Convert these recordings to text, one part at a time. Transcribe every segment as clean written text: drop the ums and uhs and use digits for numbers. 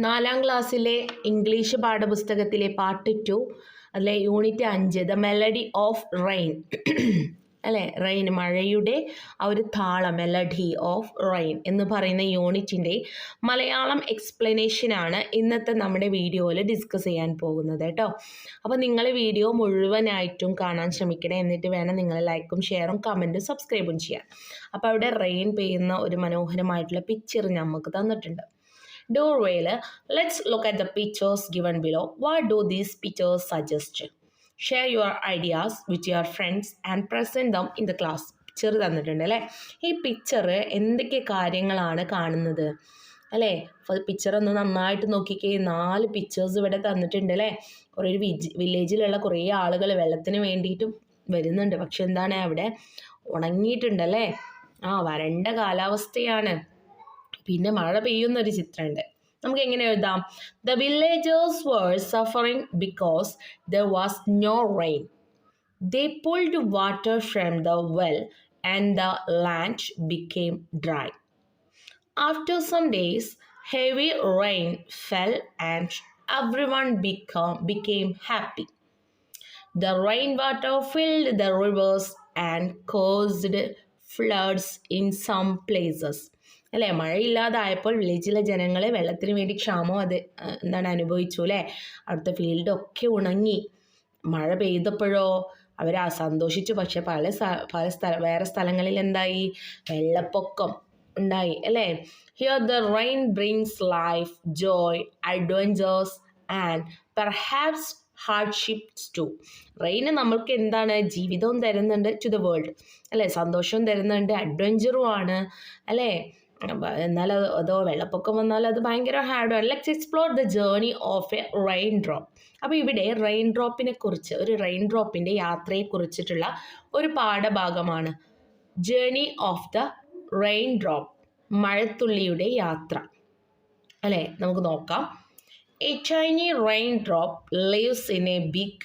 4ാം ക്ലാസ്സിലെ English പാഠപുസ്തകത്തിലെ part 2 അതിലെ unit 5 the melody of rain അല്ലേ, റെയിൻ മഴയുടെ ആ ഒരു താളം, മെലഡി ഓഫ് റെയിൻ എന്ന് പറയുന്ന യൂണിറ്റിൻ്റെ മലയാളം എക്സ്പ്ലനേഷനാണ് ഇന്നത്തെ നമ്മുടെ വീഡിയോയിൽ ഡിസ്കസ് ചെയ്യാൻ പോകുന്നത് കേട്ടോ. അപ്പോൾ നിങ്ങൾ വീഡിയോ മുഴുവനായിട്ടും കാണാൻ ശ്രമിക്കണേ, എന്നിട്ട് വേണം നിങ്ങൾ ലൈക്കും ഷെയറും കമൻറ്റും സബ്സ്ക്രൈബും ചെയ്യാൻ. അപ്പോൾ അവിടെ റെയിൻ പെയ്യുന്ന ഒരു മനോഹരമായിട്ടുള്ള പിക്ചർ നമുക്ക് തന്നിട്ടുണ്ട്. Doorway, let's look at the pictures given below. What do these pictures suggest? Share your ideas with your friends and present them in the class. Picture തന്നിട്ടുണ്ട് അല്ലേ. ഈ പിക്ചർ എന്തൊക്കെ കാര്യങ്ങളാണ് കാണുന്നത് അല്ലേ? പിക്ചർ ഒന്ന് നന്നായിട്ട് നോക്കിക്കേ. 4 പിക്ചേഴ്സ് ഇവിടെ തന്നിട്ടുണ്ട് അല്ലേ. ഒരു വില്ലേജിലുള്ള കുറേ ആളുകൾ വെള്ളത്തിന് വേണ്ടിയിട്ടും വരുന്നുണ്ട്. പക്ഷെ എന്താണ്, അവിടെ ഉണങ്ങിയിട്ടുണ്ടല്ലേ. വരണ്ട കാലാവസ്ഥയാണ്. പിന്നെ മഴ പെയ്യുന്നൊരു ചിത്രമുണ്ട്. നമുക്ക് എങ്ങനെ എഴുതാം? The villagers were suffering because there was no rain. They pulled water from the well and the land became dry. After some days, heavy rain fell and everyone became happy. The rainwater filled the rivers and caused floods in some places. അല്ലേ, മഴയില്ലാതായപ്പോൾ വില്ലേജിലെ ജനങ്ങളെ വെള്ളത്തിന് വേണ്ടി ക്ഷാമം അനുഭവിച്ചു അല്ലേ. അവിടുത്തെ ഫീൽഡൊക്കെ ഉണങ്ങി. മഴ പെയ്തപ്പോഴോ അവർ സന്തോഷിച്ചു. പക്ഷെ വേറെ സ്ഥലങ്ങളിൽ എന്തായി? വെള്ളപ്പൊക്കം ഉണ്ടായി അല്ലേ. Here the rain brings life, joy, adventures and perhaps hardships too. റെയിന് നമ്മൾക്ക് എന്താണ്? ജീവിതവും തരുന്നുണ്ട്, ടു ദ വേൾഡ് അല്ലേ. സന്തോഷവും തരുന്നുണ്ട്, അഡ്വഞ്ചറും ആണ് അല്ലേ. എന്നാൽ അതോ വെള്ളപ്പൊക്കം വന്നാൽ അത് ഭയങ്കര ഹാർഡാണ്. Let's explore the journey of a rain drop. അപ്പോൾ ഇവിടെ റെയിൻ ഡ്രോപ്പിനെ കുറിച്ച്, ഒരു റെയിൻ ഡ്രോപ്പിൻ്റെ യാത്രയെ കുറിച്ചിട്ടുള്ള ഒരു പാഠഭാഗമാണ് journey of the rain drop, മഴത്തുള്ളിയുടെ യാത്ര അല്ലേ. നമുക്ക് നോക്കാം. A tiny rain drop lives in a big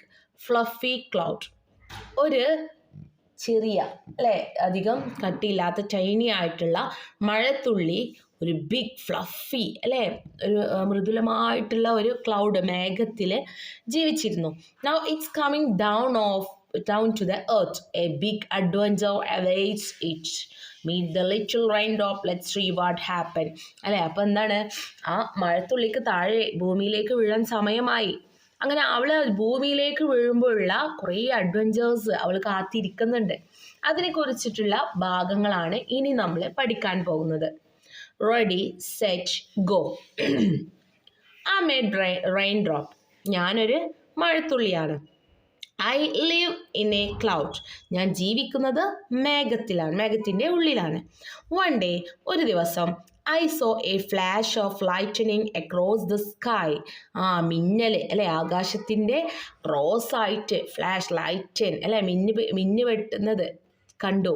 fluffy cloud. ഒരു ചെറിയ അല്ലേ, അധികം കട്ടിയില്ലാത്ത ടൈനി ആയിട്ടുള്ള മഴത്തുള്ളി ഒരു ബിഗ് ഫ്ലഫി അല്ലേ, ഒരു മൃദുലമായിട്ടുള്ള ഒരു ക്ലൗഡ്, മേഘത്തിൽ ജീവിച്ചിരുന്നു. Now it's coming down to the earth. A big adventure awaits it. Meet the little raindrop. Let's see what happened. അല്ലേ, അപ്പോൾ എന്താണ്, ആ മഴത്തുള്ളിക്ക് താഴെ ഭൂമിയിലേക്ക് വീഴാൻ സമയമായി. അങ്ങനെ അവൾ ഭൂമിയിലേക്ക് വീഴുമ്പോഴുള്ള കുറേ അഡ്വഞ്ചേഴ്സ് അവൾ കാത്തിരിക്കുന്നുണ്ട്. അതിനെക്കുറിച്ചിട്ടുള്ള ഭാഗങ്ങളാണ് ഇനി നമ്മൾ പഠിക്കാൻ പോകുന്നത്. Ready, set, go. I a rain drop. ഞാനൊരു മഴത്തുള്ളിയാണ്. I live in a cloud. ഞാൻ ജീവിക്കുന്നത് മേഘത്തിലാണ്, മേഘത്തിൻ്റെ ഉള്ളിലാണ്. വൺ ഡേ, ഒരു ദിവസം, I saw a flash of lightning across the sky. മിന്നൽ അല്ലേ, ആകാശത്തിൻ്റെ ക്രോസായിട്ട് ഫ്ലാഷ്, ലൈറ്റൻ അല്ലേ, മിന്നു വെട്ടുന്നത് കണ്ടു.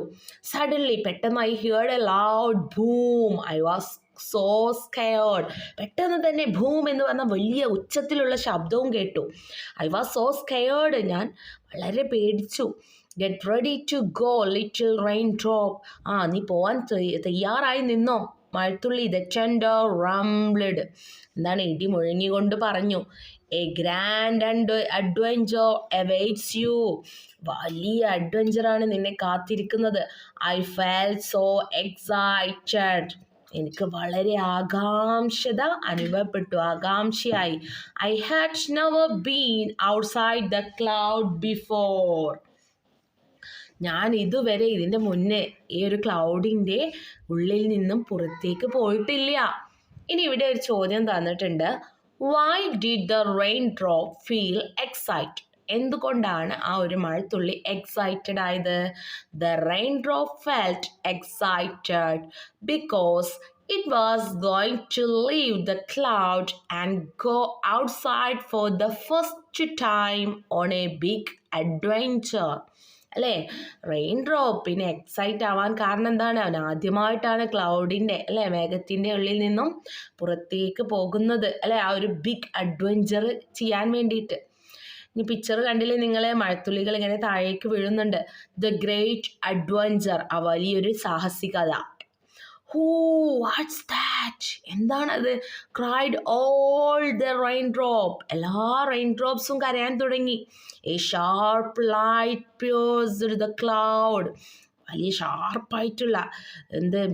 സഡൻലി, പെട്ടെന്ന്, I heard a loud boom. I was so scared. പെട്ടെന്ന് തന്നെ ബൂം എന്ന് പറഞ്ഞ വലിയ ഉച്ചത്തിലുള്ള ശബ്ദവും കേട്ടു. I was so scared. ഞാൻ വളരെ പേടിച്ചു. Get ready to go little rain drop. നീ പോവാൻ തയ്യാറായി നിന്നോ മഴത്തുള്ളി. The tender റംബ്ലഡ്. എന്താണ്, ഇടി മുഴങ്ങിക്കൊണ്ട് പറഞ്ഞു. A grand adventure awaits you. വലിയ അഡ്വഞ്ചറാണ് നിന്നെ കാത്തിരിക്കുന്നത്. I felt so excited. എനിക്ക് വളരെ ആകാംക്ഷത അനുഭവപ്പെട്ടു, ആകാംക്ഷയായി. I had never been outside the cloud before. ഞാൻ ഇതുവരെ, ഇതിൻ്റെ മുന്നേ ഈ ഒരു ക്ലൗഡിൻ്റെ ഉള്ളിൽ നിന്നും പുറത്തേക്ക് പോയിട്ടില്ല. ഇനി ഇവിടെ ഒരു ചോദ്യം തന്നിട്ടുണ്ട്. Y did the rain drop feel excited? എന്തുകൊണ്ടാണ് ആ ഒരു മഴത്തുള്ളി എക്സൈറ്റഡ് ആയത്? The rain drop felt excited because it was going to leave the cloud and go outside for the first time on a big adventure. അല്ലേ, rain ഡ്രോപ്പിന് excite ആവാൻ കാരണം എന്താണ്? അവൻ ആദ്യമായിട്ടാണ് ക്ലൗഡിൻ്റെ അല്ലേ, മേഘത്തിൻ്റെ ഉള്ളിൽ നിന്നും പുറത്തേക്ക് പോകുന്നത് അല്ലേ, ആ ഒരു ബിഗ് അഡ്വഞ്ചർ ചെയ്യാൻ വേണ്ടിയിട്ട്. ഇനി പിക്ചർ കണ്ടില്ലേ നിങ്ങൾ, മഴത്തുള്ളികൾ ഇങ്ങനെ താഴേക്ക് വീഴുന്നുണ്ട്. ദ ഗ്രേറ്റ് അഡ്വഞ്ചർ, ആ വലിയൊരു സാഹസികത. ഹൂ വാട്ട്സ് ദാറ്റ്, എന്താണത്? Cried all the rain drop, എല്ലാ റെയിൻ ഡ്രോപ്സും കരയാൻ തുടങ്ങി. A sharp light pierced the cloud, വലിയ ഷാർപ്പായിട്ടുള്ള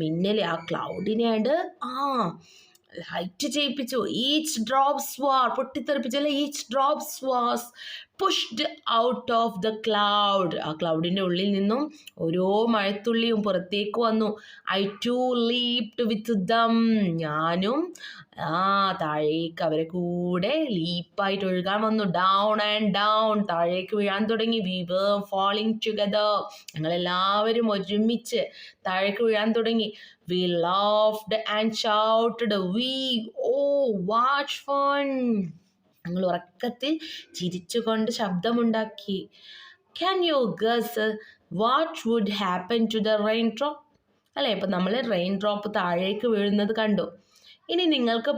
മിന്നൽ ആ ക്ലൗഡിനെയാണ്ട് ലൈറ്റ് ചെയ്യിപ്പിച്ചു. ഈച്ച് ഡ്രോപ്സ് വാർ, പൊട്ടിത്തെറിപ്പിച്ചല്ലേ, each drops was pushed out of the cloud, ആ ക്ലൗഡിൻ്റെ ഉള്ളിൽ നിന്നും ഓരോ മഴത്തുള്ളിയും പുറത്തേക്ക് വന്നു. I too leaped with them, ഞാനും താഴേക്ക് അവരെ കൂടെ ലീപ്പായിട്ട് ഒഴുകാൻ വന്നു. ഡൗൺ ആൻഡ് ഡൗൺ, താഴേക്ക് വീഴാൻ തുടങ്ങി. വി വർ ഫാളിങ് ടുഗദർ, ഞങ്ങളെല്ലാവരും ഒരുമിച്ച് താഴേക്ക് വീഴാൻ തുടങ്ങി. We laughed and shouted, oh, what fun! ഞങ്ങൾ ഉറക്കത്തിൽ ചിരിച്ചുകൊണ്ട് ശബ്ദമുണ്ടാക്കി. Can you guess what would happen to the raindrop? അല്ലേ, ഇപ്പം നമ്മൾ റെയിൻ ഡ്രോപ്പ് താഴേക്ക് വീഴുന്നത് കണ്ടു. ഇനി നിങ്ങൾക്ക്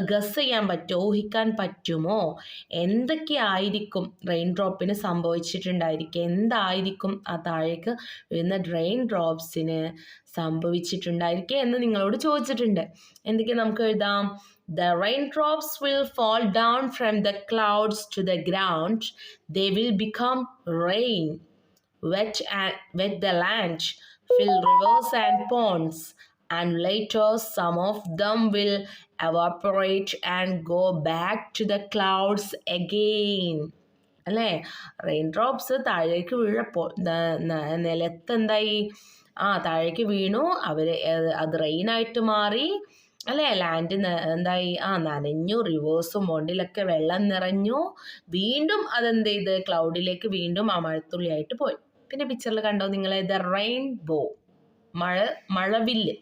ഗസ് ചെയ്യാൻ പറ്റുമോ, ഊഹിക്കാൻ പറ്റുമോ എന്തൊക്കെയായിരിക്കും റെയിൻ ഡ്രോപ്പിന് സംഭവിച്ചിട്ടുണ്ടായിരിക്കും? എന്തായിരിക്കും ആ താഴേക്ക് വീഴുന്ന റെയിൻ ഡ്രോപ്സിന് സംഭവിച്ചിട്ടുണ്ടായിരിക്കുക എന്ന് നിങ്ങളോട് ചോദിച്ചിട്ടുണ്ട്. എന്തൊക്കെ നമുക്ക് എഴുതാം? The raindrops will fall down from the clouds to the ground. They will become rain, wet the land, fill rivers and ponds, and later some of them will evaporate and go back to the clouds again. അല്ലേ, rain drops താഴേക്ക് വീഴപ്പോൾ നിലത്ത് എന്തായി? താഴേക്ക് വീണു, അത് റെയിനായിട്ട് മാറി അല്ലേ, land എന്തായി? നനഞ്ഞു, റിവേഴ്സും മോണ്ടിലൊക്കെ വെള്ളം നിറഞ്ഞു. വീണ്ടും അതെന്ത് ചെയ്ത്? ക്ലൗഡിലേക്ക് വീണ്ടും ആ മഴത്തുള്ളിയായിട്ട് പോയി. പിന്നെ പിക്ചറിൽ കണ്ടോ നിങ്ങൾ? ദ റെയിൻബോ, മഴവില്ല്.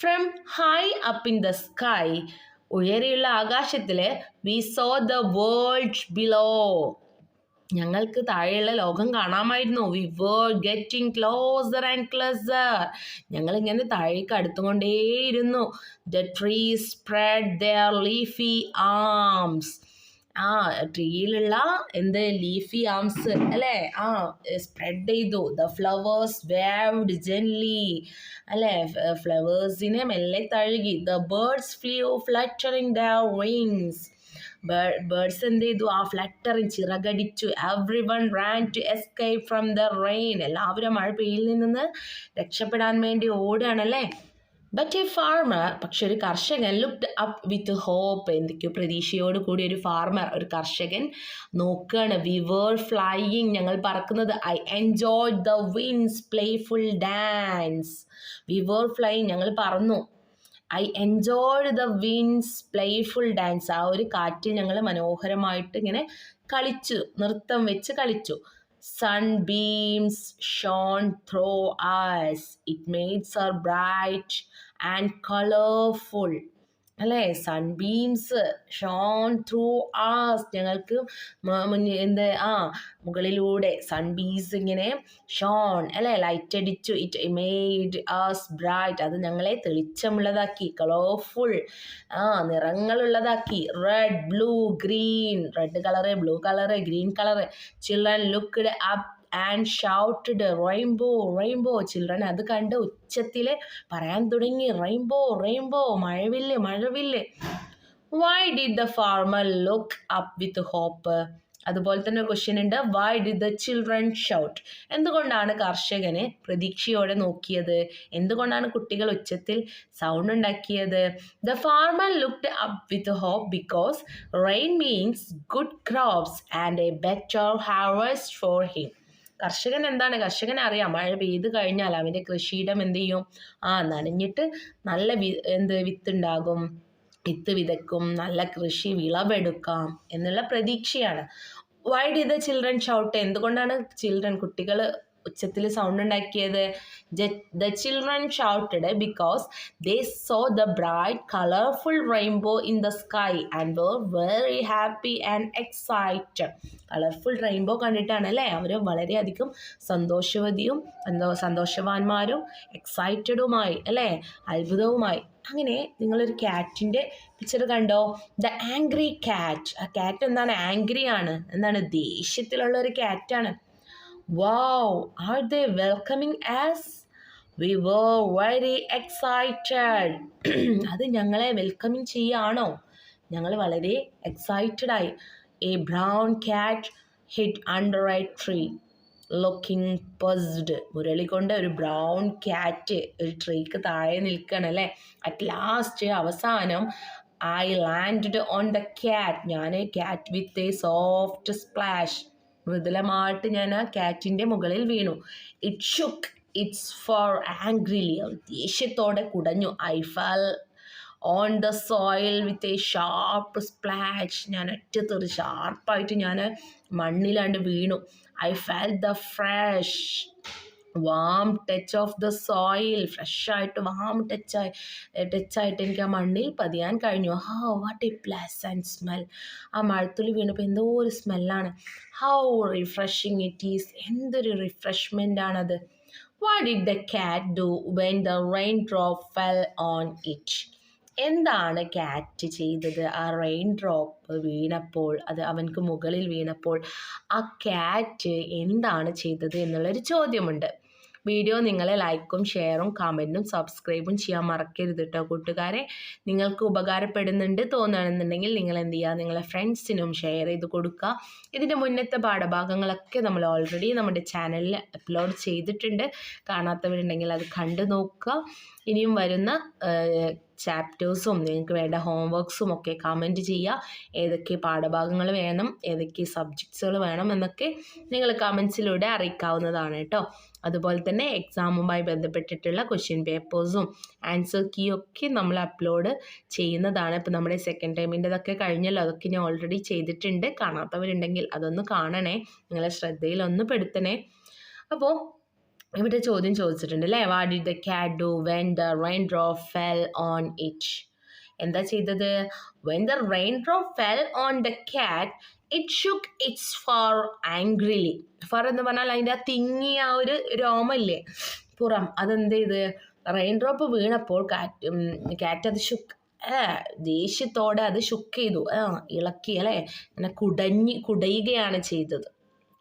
From high up in the sky, ഉയരെയുള്ള ആകാശത്തിൽ we saw the world below, ഞങ്ങൾക്ക് താഴെയുള്ള ലോകം കാണാമായിരുന്നു. We were getting closer and closer, ഞങ്ങളിങ്ങനെ താഴേക്ക് അടുത്തുകൊണ്ടേയിരുന്നു. The trees spread their leafy arms, ട്രീയിലുള്ള ലീഫി ആംസ് അല്ലേ, സ്പ്രെഡ് ചെയ്തു. ദ ഫ്ലവേഴ്സ് വേവ്ഡ് ജെന്റ്ലി, അല്ലേ, ഫ്ലവേഴ്സിനെ മെല്ലെ തഴുകി. The birds flew fluttering their wings, birds എന്ത് ചെയ്തു? ഫ്ലറ്ററിങ്, ചിറകടിച്ചു. Everyone ran to escape from the rain, എല്ലാവരും മഴ പെയ്യിൽ നിന്ന് രക്ഷപ്പെടാൻ വേണ്ടി ഓടുകയാണല്ലേ. ബട്ട് എ ഫാർമർ, പക്ഷെ ഒരു കർഷകൻ, ലുക്ക്ഡ് അപ്പ് വിത്ത് ഹോപ്പ്, എന്തൊക്കെയോ പ്രതീക്ഷയോട് കൂടി ഒരു കർഷകൻ നോക്കുകയാണ്. വി വർ ഫ്ലൈയിങ്, ഞങ്ങൾ പറക്കുന്നത്. I enjoyed the wind's playful dance, we were flying, ഞങ്ങൾ പറന്നു. I enjoyed the wind's playful dance, ആ ഒരു കാറ്റിൽ ഞങ്ങൾ മനോഹരമായിട്ട് ഇങ്ങനെ കളിച്ചു, നൃത്തം വെച്ച് കളിച്ചു. Sunbeams shone through us, it made us bright and colorful. അല്ലേ, സൺബീംസ് ഷോൺ ത്രൂ ആസ്, ഞങ്ങൾക്ക് മുകളിലൂടെ സൺബീംസ് ഇങ്ങനെ ഷോൺ അല്ലേ, ലൈറ്റ് അടിച്ചു. ഇറ്റ് മെയ്ഡ് ആസ് ബ്രൈറ്റ്, അത് ഞങ്ങളെ തെളിച്ചമുള്ളതാക്കി. കളർഫുൾ, നിറങ്ങളുള്ളതാക്കി. Red, blue, green, red colour, blue colour, green colour. Children looked up and shouted rainbow rainbow, children അത് കണ്ട് ഉച്ചത്തിൽ പറയാൻ തുടങ്ങി. റെയിൻബോ റെയിൻബോ, മഴവില്ല് മഴവില്ല്. Why did the farmer look up with hope, അതുപോലെ തന്നെ ഒരു ക്വസ്റ്റ്യൻ ഉണ്ട്. Why did the children shout, എന്തുകൊണ്ടാണ് കർഷകനെ പ്രതീക്ഷയോടെ നോക്കിയത്? എന്തുകൊണ്ടാണ് കുട്ടികൾ ഉച്ചത്തിൽ സൗണ്ട് ഉണ്ടാക്കിയത്? The farmer looked up with hope because rain means good crops and A better harvest for him. കർഷകൻ അറിയാം മഴ പെയ്ത് കഴിഞ്ഞാൽ അവൻ്റെ കൃഷിയിടം എന്ത് ചെയ്യും? നനഞ്ഞിട്ട് നല്ല വിത്തുണ്ടാകും, വിത്ത് വിതക്കും, നല്ല കൃഷി വിളവെടുക്കാം എന്നുള്ള പ്രതീക്ഷയാണ്. Why did the children shout, എന്തുകൊണ്ടാണ് കുട്ടികൾ ഉച്ചത്തിൽ സൗണ്ട് ഉണ്ടാക്കിയത്? The children shouted because they saw the bright colourful rainbow in the sky and were very happy and excited. Colourful rainbow കണ്ടിട്ടാണ് അല്ലേ അവർ വളരെയധികം സന്തോഷവാന്മാരും എക്സൈറ്റഡുമായി അല്ലേ, അത്ഭുതവുമായി. അങ്ങനെ നിങ്ങളൊരു ക്യാറ്റിൻ്റെ പിക്ചർ കണ്ടോ? ദ ആംഗ്രി ക്യാറ്റ്, ആ ക്യാറ്റ് എന്താണ്? ആംഗ്രി ആണ്, ദേഷ്യത്തിലുള്ള ഒരു ക്യാറ്റാണ്. Wow, are they welcoming us? We were very excited. അത് ഞങ്ങളെ വെൽക്കമിങ് ചെയ്യാണോ? ഞങ്ങൾ വളരെ എക്സൈറ്റഡ് ആയി. A brown cat hid under a tree looking puzzled. മുരളി കൊണ്ട് ഒരു ബ്രൗൺ ക്യാറ്റ് ഒരു ട്രീക്ക് താഴെ നിൽക്കണം അല്ലേ. അറ്റ് ലാസ്റ്റ് അവസാനം I landed on the cat. ഞാൻ cat with a soft splash. മൃദുലമായിട്ട് ഞാൻ ആ ക്യാറ്റിൻ്റെ മുകളിൽ വീണു. It shook its fur angrily. ദേഷ്യത്തോടെ കുടഞ്ഞു. I fell on the soil with a sharp splash. ഞാൻ ഒറ്റത്തെറി ഷാർപ്പായിട്ട് ഞാൻ മണ്ണിലാണ്ട് വീണു. I fell the fresh warm touch of the soil. ഫ്രഷായിട്ട് വാം ടച്ചായിട്ട് എനിക്ക് ആ മണ്ണിൽ പതിയാൻ കഴിഞ്ഞു. What a pleasant smell. ആ മഴത്തുള്ളി വീണപ്പോൾ എന്തോ ഒരു സ്മെല്ലാണ്. How refreshing it is. എന്തൊരു റിഫ്രഷ്മെൻ്റ് ആണത്. What did the cat do when the rain drop fell on it. എന്താണ് ക്യാറ്റ് ചെയ്തത് ആ റെയിൻ ഡ്രോപ്പ് വീണപ്പോൾ, അത് അവൻക്ക് മുകളിൽ വീണപ്പോൾ ആ ക്യാറ്റ് എന്താണ് ചെയ്തത് എന്നുള്ളൊരു ചോദ്യമുണ്ട്. വീഡിയോ നിങ്ങൾ ലൈക്കും ഷെയറും കമൻറ്റും സബ്സ്ക്രൈബും ചെയ്യാൻ മറക്കരുത് കേട്ടോ കൂട്ടുകാരെ. നിങ്ങൾക്ക് ഉപകാരപ്പെടുന്നുണ്ട് തോന്നുകയാണെന്നുണ്ടെങ്കിൽ നിങ്ങൾ എന്ത് ചെയ്യുക, നിങ്ങളെ ഫ്രണ്ട്സിനും ഷെയർ ചെയ്ത് കൊടുക്കുക. ഇതിൻ്റെ മുന്നത്തെ പാഠഭാഗങ്ങളൊക്കെ നമ്മൾ ഓൾറെഡി നമ്മുടെ ചാനലിൽ അപ്ലോഡ് ചെയ്തിട്ടുണ്ട്. കാണാത്തവരുണ്ടെങ്കിൽ അത് കണ്ടു നോക്കുക. ഇനിയും വരുന്ന ചാപ്റ്റേഴ്സും നിങ്ങൾക്ക് വേണ്ട ഹോംവർക്സും ഒക്കെ കമൻറ്റ് ചെയ്യുക. ഏതൊക്കെ പാഠഭാഗങ്ങൾ വേണം, ഏതൊക്കെ സബ്ജക്ട്സുകൾ വേണം എന്നൊക്കെ നിങ്ങൾ കമൻസിലൂടെ അറിയിക്കാവുന്നതാണ് കേട്ടോ. അതുപോലെ തന്നെ എക്സാമുമായി ബന്ധപ്പെട്ടിട്ടുള്ള ക്വസ്റ്റ്യൻ പേപ്പേഴ്സും ആൻസർ കീയൊക്കെ നമ്മൾ അപ്ലോഡ് ചെയ്യുന്നതാണ്. ഇപ്പോൾ നമ്മുടെ സെക്കൻഡ് ടൈമിൻ്റെതൊക്കെ കഴിഞ്ഞല്ലോ, അതൊക്കെ ഞാൻ ഓൾറെഡി ചെയ്തിട്ടുണ്ട്. കാണാത്തവരുണ്ടെങ്കിൽ അതൊന്ന് കാണണേ, നിങ്ങളെ ശ്രദ്ധയിലൊന്ന് പെടുത്തണേ. അപ്പോൾ ഇവിടെ ചോദ്യം ചോദിച്ചിട്ടുണ്ട് അല്ലേ. What did the cat do when the rain drop fell on it. എന്താ ചെയ്തത്? When the rain drop fell on the cat it shook its fur angrily. Fur എന്ന് പറഞ്ഞാൽ അതിൻ്റെ ആ തിങ്ങിയ ആ ഒരു രോമല്ലേ പുറം, അതെന്ത് ചെയ്ത് റെയിൻ ഡ്രോപ്പ് വീണപ്പോൾ ക്യാറ്റ് അത് ഷുക്ക്, ദേഷ്യത്തോടെ അത് ഷുക്ക് ചെയ്തു, ഇളക്കി അല്ലേ, അങ്ങനെ കുടയുകയാണ് ചെയ്തത്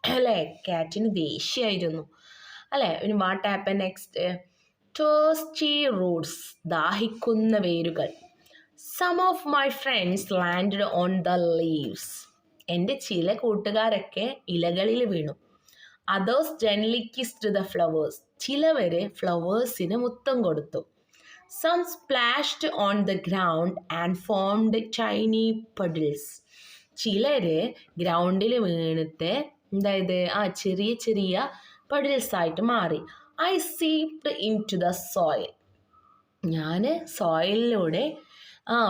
അല്ലേ. ക്യാറ്റിന് ദേഷ്യമായിരുന്നു അല്ലേ. പിന്നെ what happen next? Tasty roots, ദാഹിക്കുന്ന വേരുകൾ. Some of my friends landed on the leaves. എൻ്റെ ചില കൂട്ടുകാരൊക്കെ ഇലകളിൽ വീണു. Others gently kissed the flowers. ചിലവർ ഫ്ലവേഴ്സിന് മുത്തം കൊടുത്തു. Some splashed on the ground and formed tiny puddles. ചിലർ ഗ്രൗണ്ടിൽ വീണിട്ട് എന്തായത് ചെറിയ ചെറിയ പഡിൽസ് ആയിട്ട് മാറി. I seeped into the soil. ഞാൻ സോയിലിലൂടെ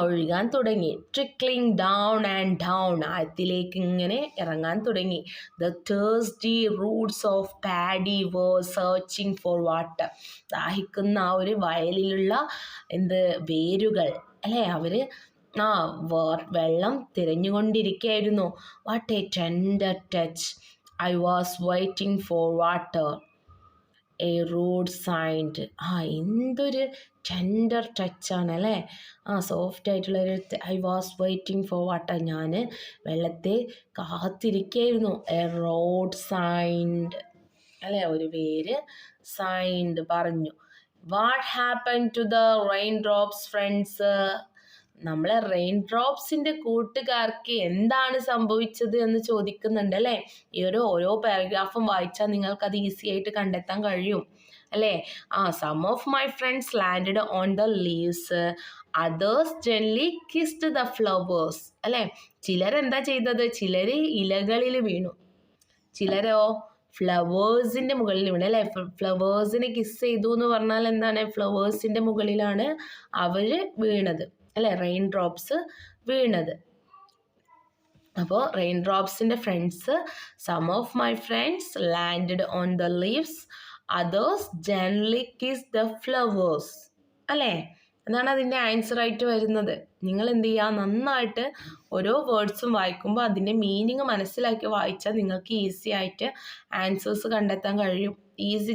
ഒഴുകാൻ തുടങ്ങി. ട്രിക്ലിംഗ് ഡൗൺ ആൻഡ് ഡൗൺ, ആഴത്തിലേക്ക് ഇങ്ങനെ ഇറങ്ങാൻ തുടങ്ങി. The thirsty roots of paddy were searching for water. ദാഹിക്കുന്ന ആ ഒരു വയലിലുള്ള വേരുകൾ അല്ലേ, അവർ വെള്ളം തിരഞ്ഞുകൊണ്ടിരിക്കുകയായിരുന്നു. What a tender touch. I was waiting for water. A root sighed. എന്തൊരു ടെൻഡർ ടച്ചാണ് അല്ലേ, സോഫ്റ്റ് ആയിട്ടുള്ളൊരു. I was waiting for water. ഞാൻ വെള്ളത്തെ കാത്തിരിക്കുകയായിരുന്നു. എ റോഡ് സൈൻഡ് അല്ലേ, ഒരു പേര് സൈൻഡ് പറഞ്ഞു. What happen to the rain drops friends. നമ്മളെ റെയിൻ ഡ്രോപ്സിൻ്റെ കൂട്ടുകാർക്ക് എന്താണ് സംഭവിച്ചത് എന്ന് ചോദിക്കുന്നുണ്ട് അല്ലേ. ഈ ഓരോ പാരഗ്രാഫും വായിച്ചാൽ നിങ്ങൾക്കത് ഈസി ആയിട്ട് കണ്ടെത്താൻ കഴിയും അല്ലേ. Some of my friends landed on the leaves, others gently kissed the flowers അല്ലേ. ചിലരെന്താ ചെയ്തത്? ചിലർ ഇലകളിൽ വീണു. ചിലരോ ഫ്ലവേഴ്സിൻ്റെ മുകളിൽ വീണു അല്ലേ. ഫ്ലവേഴ്സിനെ കിസ് ചെയ്തു എന്ന് പറഞ്ഞാൽ എന്താണ്? ഫ്ലവേഴ്സിൻ്റെ മുകളിലാണ് അവർ വീണത് അല്ലേ, റെയിൻ ഡ്രോപ്സ് വീണത്. അപ്പോൾ റെയിൻ ഡ്രോപ്സിൻ്റെ friends, some of my friends landed on the leaves, others gently kiss the flowers അല്ലേ. എന്നാണ് അതിൻ്റെ ആൻസറായിട്ട് വരുന്നത്. നിങ്ങൾ എന്ത് ചെയ്യുക, നന്നായിട്ട് ഓരോ വേർഡ്സും വായിക്കുമ്പോൾ അതിൻ്റെ മീനിങ് മനസ്സിലാക്കി വായിച്ചാൽ നിങ്ങൾക്ക് ഈസി ആയിട്ട് ആൻസേഴ്സ് കണ്ടെത്താൻ കഴിയും.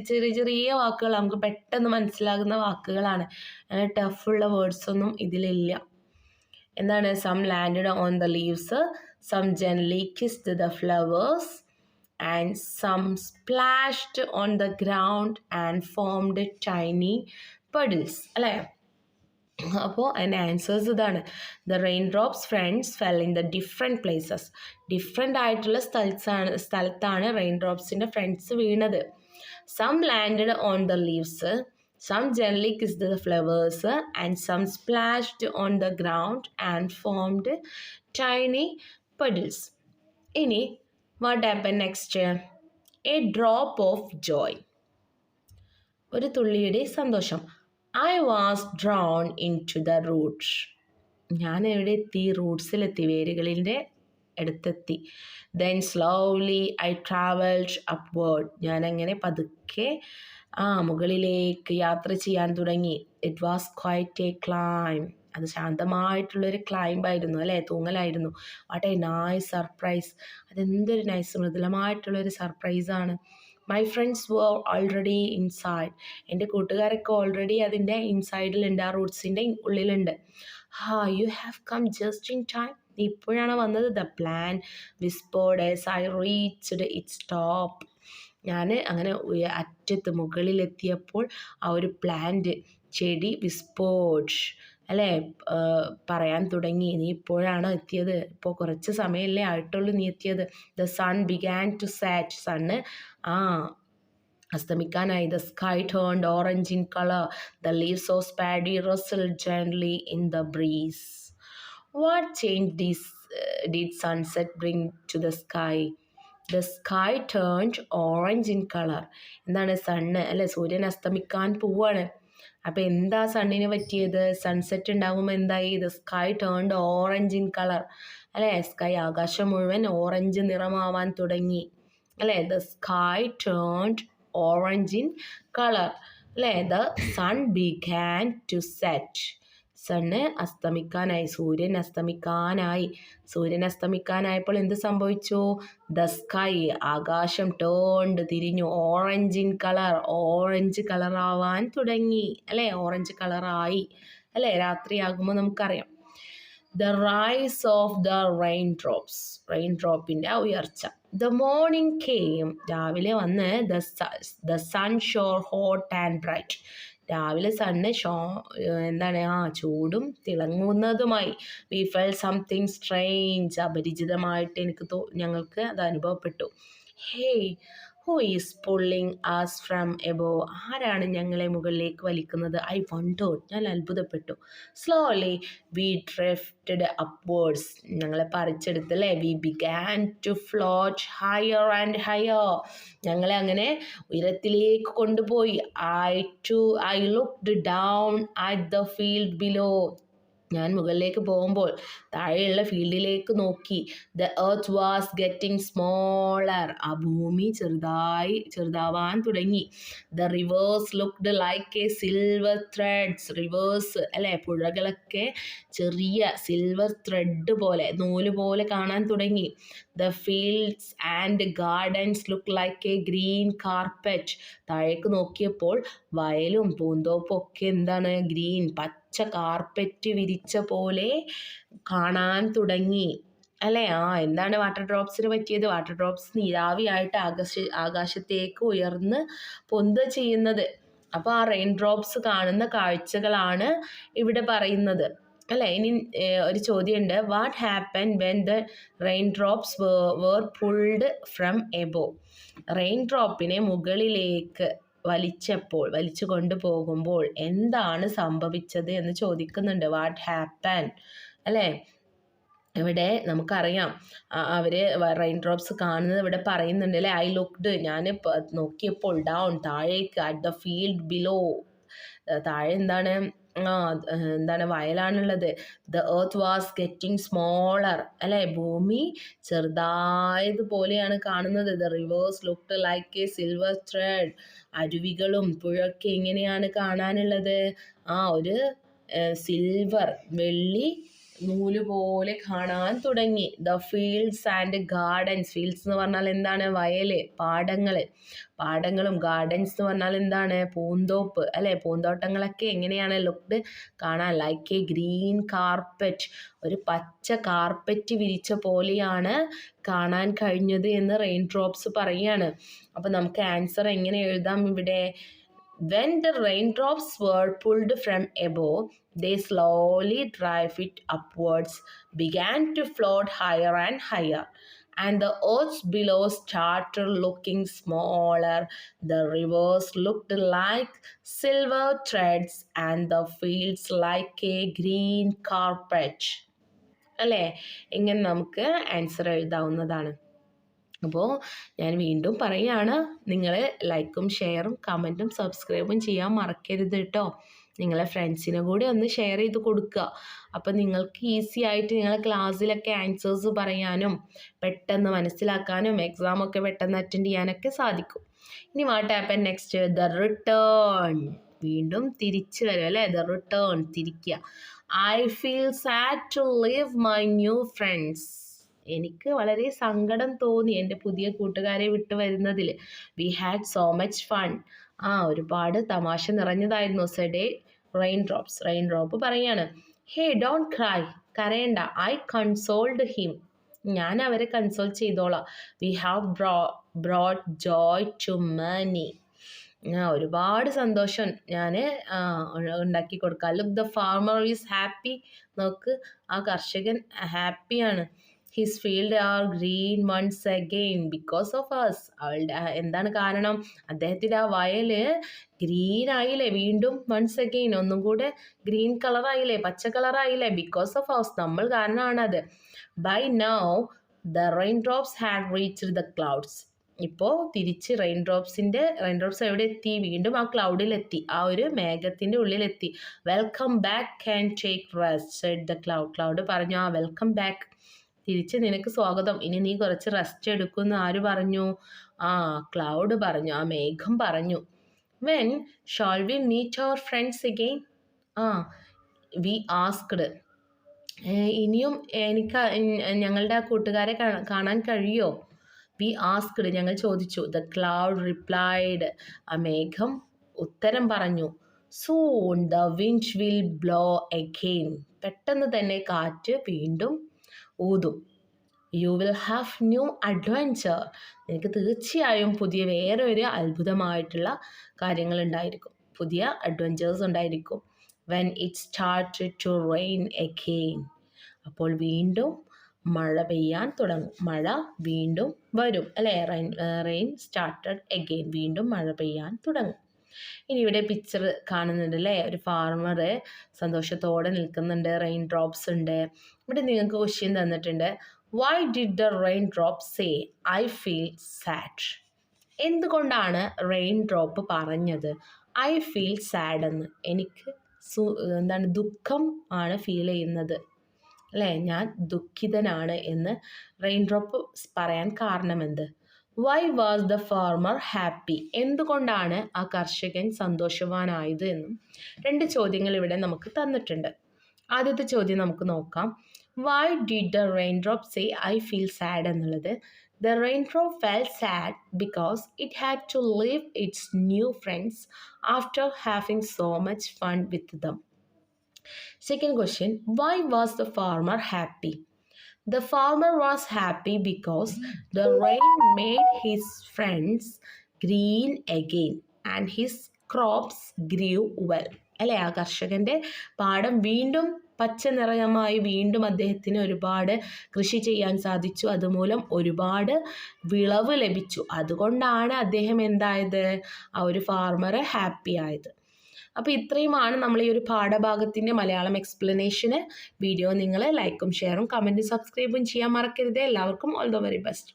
ചെറിയ ചെറിയ വാക്കുകൾ, നമുക്ക് പെട്ടെന്ന് മനസ്സിലാകുന്ന വാക്കുകളാണ്. അങ്ങനെ ടഫുള്ള വേർഡ്സൊന്നും ഇതിലില്ല. എന്താണ്? Some landed on the leaves, some gently kissed the flowers, and some splashed on the ground and formed tiny puddles. അല്ലേ? അപ്പോൾ അതിൻ്റെ ആൻസേഴ്സ് ഇതാണ്. The rain drops friends fell in the different places. Different ആയിട്ടുള്ള സ്ഥലത്താണ് rain ഡ്രോപ്സിൻ്റെ friends വീണത്. Some landed on the leaves, some gently kissed the flowers and some splashed on the ground and formed tiny puddles. ഇനി what happen next? A drop of joy. ഒരു തുള്ളിയുടെ സന്തോഷം. I was drawn into the roots. ഞാൻ എവിടെ എത്തി? റൂട്ട്സിലെത്തി, വേരുകളിൻ്റെ അടുത്തെത്തി. Then slowly I travelled upward. ഞാൻ അങ്ങനെ പതുക്കെ മുകളിലേക്ക് യാത്ര ചെയ്യാൻ തുടങ്ങി. It was quite a climb. അത് ശാന്തമായിട്ടുള്ളൊരു ക്ലൈംബായിരുന്നു, അല്ലേ? തൂങ്ങലായിരുന്നു. What a nice surprise. അതെന്തൊരു നൈസ് മൃദുലമായിട്ടുള്ളൊരു സർപ്രൈസാണ്. My friends were already inside. എൻ്റെ കൂട്ടുകാരൊക്കെ ഓൾറെഡി അതിൻ്റെ ഇൻസൈഡിലുണ്ട്, ആ റൂട്ട്സിൻ്റെ ഉള്ളിലുണ്ട്. You have come just in time. നീ ഇപ്പോഴാണ് വന്നത്. The plant whispered as I reached its top. ഞാൻ അങ്ങനെ അറ്റത്ത് മുകളിലെത്തിയപ്പോൾ ആ ഒരു പ്ലാന്റ് ചെടി വിസ്പേർഡ്, അല്ലേ, പറയാൻ തുടങ്ങി. നീ ഇപ്പോഴാണ് എത്തിയത്, ഇപ്പോൾ കുറച്ച് സമയമല്ലേ ആയിട്ടുള്ളൂ നീ എത്തിയത്. The sun began to set. Sun അസ്തമിക്കാനായി. The sky turned orange in colour. The leaves of paddy rustled gently in the breeze. What change did sunset bring to the sky? The sky turned orange in colour. എന്താണ്? Sun, അല്ലെ, സൂര്യൻ അസ്തമിക്കാൻ പോവാണ്. അപ്പോൾ എന്താ സണ്ണിന് പറ്റിയത്? Sunset ഉണ്ടാകുമ്പോൾ എന്തായി? The sky turned orange in colour, അല്ലേ? സ്കൈ, ആകാശം മുഴുവൻ ഓറഞ്ച് നിറമാവാൻ തുടങ്ങി, അല്ലേ? The sky turned orange in colour, അല്ലേ? The sun began to set. Sun അസ്തമിക്കാനായി, സൂര്യൻ അസ്തമിക്കാനായി. സൂര്യൻ അസ്തമിക്കാനായപ്പോൾ എന്ത് സംഭവിച്ചു? ദ സ്കൈ, ആകാശം, ടേൺഡ്, തിരിഞ്ഞു, ഓറഞ്ച് ഇൻ കളർ, ഓറഞ്ച് കളറാവാൻ തുടങ്ങി, അല്ലേ? ഓറഞ്ച് കളറായി, അല്ലേ? രാത്രിയാകുമ്പോൾ നമുക്കറിയാം. The rise of the rain drops. Rain ഡ്രോപ്പിൻ്റെ ഉയർച്ച. The morning came. രാവിലെ വന്ന്. The sun shone hot and bright. രാവിലെ സണ്ണ് എന്താണ്? ചൂടും തിളങ്ങുന്നതുമായി. We felt something strange. അപരിചിതമായിട്ട് ഞങ്ങൾക്ക് അത് അനുഭവപ്പെട്ടു. Hey, who is pulling us from above. ആരാണ് ഞങ്ങളെ മുകളിലേക്ക് വലിക്കുന്നത്? I wondered. ഞാൻ അത്ഭുതപ്പെട്ടു. Slowly we drifted upwards. ഞങ്ങളെ പറിച്ചെടുത്തല്ലേ. We began to float higher and higher. ഞങ്ങളെ അങ്ങനെ ഉയരത്തിലേക്ക് കൊണ്ടുപോയി. I looked down at the field below. ഞാൻ മുകളിലേക്ക് പോകുമ്പോൾ താഴെയുള്ള ഫീൽഡിലേക്ക് നോക്കി. The earth was getting smaller. ആ ഭൂമി ചെറുതാവാൻ തുടങ്ങി. The rivers looked like a silver threads. Rivers, അല്ലേ, പുഴകളൊക്കെ ചെറിയ സിൽവർ ത്രെഡ് പോലെ, നൂല് പോലെ കാണാൻ തുടങ്ങി. The fields and gardens look like A green carpet. താഴേക്ക് നോക്കിയപ്പോൾ വയലും പൂന്തോപ്പും ഒക്കെ എന്താണ്? ഗ്രീൻ, പച്ച കാർപ്പറ്റ് വിരിച്ച പോലെ കാണാൻ തുടങ്ങി, അല്ലേ? എന്താണ് വാട്ടർ ഡ്രോപ്സിന് പറ്റിയത്? വാട്ടർ ഡ്രോപ്സ് നീരാവിയായിട്ട് ആകാശത്തേക്ക് ഉയർന്ന് പൊന്തുക ചെയ്യുന്നത്. അപ്പോൾ ആ റെയിൻ ഡ്രോപ്സ് കാണുന്ന കാഴ്ചകളാണ് ഇവിടെ പറയുന്നത്, അല്ലേ? ഇനി ഒരു ചോദ്യമുണ്ട്. What happen when the rain drops were pulled from above. Rain ഡ്രോപ്പിനെ മുകളിലേക്ക് വലിച്ചു കൊണ്ടുപോകുമ്പോൾ എന്താണ് സംഭവിച്ചത് എന്ന് ചോദിക്കുന്നുണ്ട്. വാട്ട് ഹാപ്പൻ, അല്ലേ? ഇവിടെ നമുക്കറിയാം അവർ റെയിൻ ഡ്രോപ്സ് കാണുന്നത് ഇവിടെ പറയുന്നുണ്ട്, അല്ലേ? ഐ ലുക്ക്ഡ്, ഞാൻ നോക്കിയപ്പോൾ, ഡൗൺ, താഴേക്ക്, അറ്റ് ദ ഫീൽഡ് ബിലോ, താഴെ എന്താണ് വയലാണുള്ളത്. The earth was getting smaller, അല്ലേ? ഭൂമി ചെറുതായതുപോലെയാണ് കാണുന്നത്. The rivers looked like a silver thread. അരുവികളും പുഴയൊക്കെ എങ്ങനെയാണ് കാണാനുള്ളത്? ഒരു സിൽവർ, വെള്ളി നൂല് പോലെ കാണാൻ തുടങ്ങി. The fields and gardens, fields എന്ന് പറഞ്ഞാൽ എന്താണ്? വയൽ, പാടങ്ങളും ഗാർഡൻസ് എന്ന് പറഞ്ഞാൽ എന്താണ്? പൂന്തോപ്പ് അല്ലേ? പൂന്തോട്ടങ്ങളൊക്കെ എങ്ങനെയാണ് ലുക്ക്ഡ് കാണാൻ? ലൈക്ക് എ ഗ്രീൻ കാർപ്പറ്റ്, ഒരു പച്ച കാർപ്പറ്റ് വിരിച്ച പോലെയാണ് കാണാൻ കഴിഞ്ഞത് എന്ന് റെയിൻ ഡ്രോപ്സ് പറയുകയാണ്. അപ്പോൾ നമുക്ക് ആൻസർ എങ്ങനെ എഴുതാം ഇവിടെ? When the raindrops were pulled from above, they slowly drive it upwards, began to float higher and higher, and the earth below started looking smaller. The rivers looked like silver threads, and the fields like a green carpet. അല്ലേ? ഇങ്ങനെ നമുക്ക് answer എഴുതാവുന്നതാണ്. അപ്പോൾ ഞാൻ വീണ്ടും പറയുകയാണ്, നിങ്ങൾ ലൈക്കും ഷെയറും കമൻറ്റും സബ്സ്ക്രൈബും ചെയ്യാൻ മറക്കരുത് കേട്ടോ. നിങ്ങളെ ഫ്രണ്ട്സിനെ കൂടി ഒന്ന് ഷെയർ ചെയ്ത് കൊടുക്കുക. അപ്പോൾ നിങ്ങൾക്ക് ഈസി ആയിട്ട് നിങ്ങളെ ക്ലാസ്സിലൊക്കെ ആൻസേഴ്സ് പറയാനും പെട്ടെന്ന് മനസ്സിലാക്കാനും എക്സാമൊക്കെ പെട്ടെന്ന് അറ്റൻഡ് ചെയ്യാനൊക്കെ സാധിക്കും. ഇനി what happen next? The return, വീണ്ടും തിരിച്ചു വരും അല്ലേ? ദ റിട്ടേൺ, തിരിക്കുക. I feel sad to leave my new friends, എനിക്ക് വളരെ സങ്കടം തോന്നി എൻ്റെ പുതിയ കൂട്ടുകാരെ വിട്ടു വരുന്നതിൽ. We had so much fun, ഒരുപാട് തമാശ നിറഞ്ഞതായിരുന്നു. സെഡ് എ റെയിൻ ഡ്രോപ്പ് പറയാണ്. ഹേ ഡോണ്ട് ക്രൈ, കരയണ്ട. ഐ കൺസോൾഡ് ഹിം, ഞാൻ അവരെ കൺസോൾ ചെയ്തോളാം. We have brought joy to many, ഒരുപാട് സന്തോഷം ഞാൻ ഉണ്ടാക്കി കൊടുക്കാം. Look the farmer is happy, നോക്ക് ആ കർഷകൻ ഹാപ്പിയാണ്. His field are green once again because of us, എന്താണ് കാരണം? അദ്ദേഹത്തിൻ്റെ ആ വയൽ ഗ്രീൻ ആയില്ലേ വീണ്ടും? വൺസ് അഗെയിൻ, ഒന്നും കൂടെ ഗ്രീൻ കളറായില്ലേ, പച്ച കളറായില്ലേ? ബിക്കോസ് ഓഫ് അസ്, നമ്മൾ കാരണമാണത്. By now the rain drops had reached the clouds, ഇപ്പോൾ തിരിച്ച് റെയിൻ ഡ്രോപ്സ് എവിടെ എത്തി? വീണ്ടും ആ ക്ലൗഡിലെത്തി, ആ ഒരു മേഘത്തിൻ്റെ ഉള്ളിലെത്തി. Welcome back and take rest said the cloud പറഞ്ഞു. വെൽക്കം ബാക്ക്, തിരിച്ച് നിനക്ക് സ്വാഗതം, ഇനി നീ കുറച്ച് റെസ്റ്റ് എടുക്കുമെന്ന് ആര് പറഞ്ഞു? ക്ലൗഡ് പറഞ്ഞു, ആ മേഘം പറഞ്ഞു. When shall we meet our friends again? We asked, ഇനിയും എനിക്ക് ഞങ്ങളുടെ ആ കൂട്ടുകാരെ കാണാൻ കഴിയുമോ? വി ആസ്ക്ഡ്, ഞങ്ങൾ ചോദിച്ചു. ദ ക്ലൗഡ് റിപ്ലൈഡ്, ആ മേഘം ഉത്തരം പറഞ്ഞു. Soon the wind will blow again, പെട്ടെന്ന് തന്നെ കാറ്റ് വീണ്ടും ഊതും. You will have new adventure, നിനക്ക് തീർച്ചയായും വേറെ ഒരു അത്ഭുതമായിട്ടുള്ള കാര്യങ്ങൾ ഉണ്ടായിരിക്കും, പുതിയ അഡ്വഞ്ചേഴ്സ് ഉണ്ടായിരിക്കും. When it started to rain again, അപ്പോൾ വീണ്ടും മഴ പെയ്യാൻ തുടങ്ങും, മഴ വീണ്ടും വരും അല്ലേ? റെയിൻ സ്റ്റാർട്ടഡ് അഗെയിൻ, വീണ്ടും മഴ പെയ്യാൻ തുടങ്ങും. ഇനി ഇവിടെ പിക്ചർ കാണുന്നുണ്ട് അല്ലേ? ഒരു ഫാർമർ സന്തോഷത്തോടെ നിൽക്കുന്നുണ്ട്, റെയിൻ ഡ്രോപ്സ് ഉണ്ട്. ഇവിടെ നിങ്ങൾക്ക് ക്വസ്റ്റ്യൻ തന്നിട്ടുണ്ട്. Y did the rain drop say I feel sad? എന്തുകൊണ്ടാണ് റെയിൻ ഡ്രോപ്പ് പറഞ്ഞത് ഐ ഫീൽ സാഡ് എന്ന്? എനിക്ക് ദുഃഖം ആണ് ഫീൽ ചെയ്യുന്നത് അല്ലേ, ഞാൻ ദുഃഖിതനാണ് എന്ന് റെയിൻ ഡ്രോപ്പ് പറയാൻ കാരണമെന്ത്? Why was the farmer happy? എന്തുകൊണ്ടാണ് ആ കർഷകൻ സന്തോഷവാനായത് എന്നും 2 ചോദ്യങ്ങൾ ഇവിടെ നമുക്ക് തന്നിട്ടുണ്ട്. ആദ്യത്തെ ചോദ്യം നമുക്ക് നോക്കാം. Why did the rain drop say I feel sad എന്നുള്ളത്. The rain drop felt sad because it had to leave its new friends after having so much fun with them. Second question, why was the farmer happy? The farmer was happy because the rain made his friends green again and his crops grew well. അല്ലേ, ആ കർഷകൻ്റെ പാടം വീണ്ടും പച്ച നിറമായി, വീണ്ടും അദ്ദേഹത്തിന് ഒരുപാട് കൃഷി ചെയ്യാൻ സാധിച്ചു, അതുമൂലം ഒരുപാട് വിളവ് ലഭിച്ചു. അതുകൊണ്ടാണ് അദ്ദേഹം എന്തായത്, ആ ഒരു ഫാർമർ ഹാപ്പി ആയത്. അപ്പോൾ ഇത്രയുമാണ് നമ്മൾ ഈ ഒരു പാഠഭാഗത്തിൻ്റെ മലയാളം എക്സ്പ്ലനേഷന്. വീഡിയോ നിങ്ങൾ ലൈക്കും ഷെയറും കമൻറ്റും സബ്സ്ക്രൈബും ചെയ്യാൻ മറക്കരുത്. എല്ലാവർക്കും ഓൾ ദ വെരി ബെസ്റ്റ്.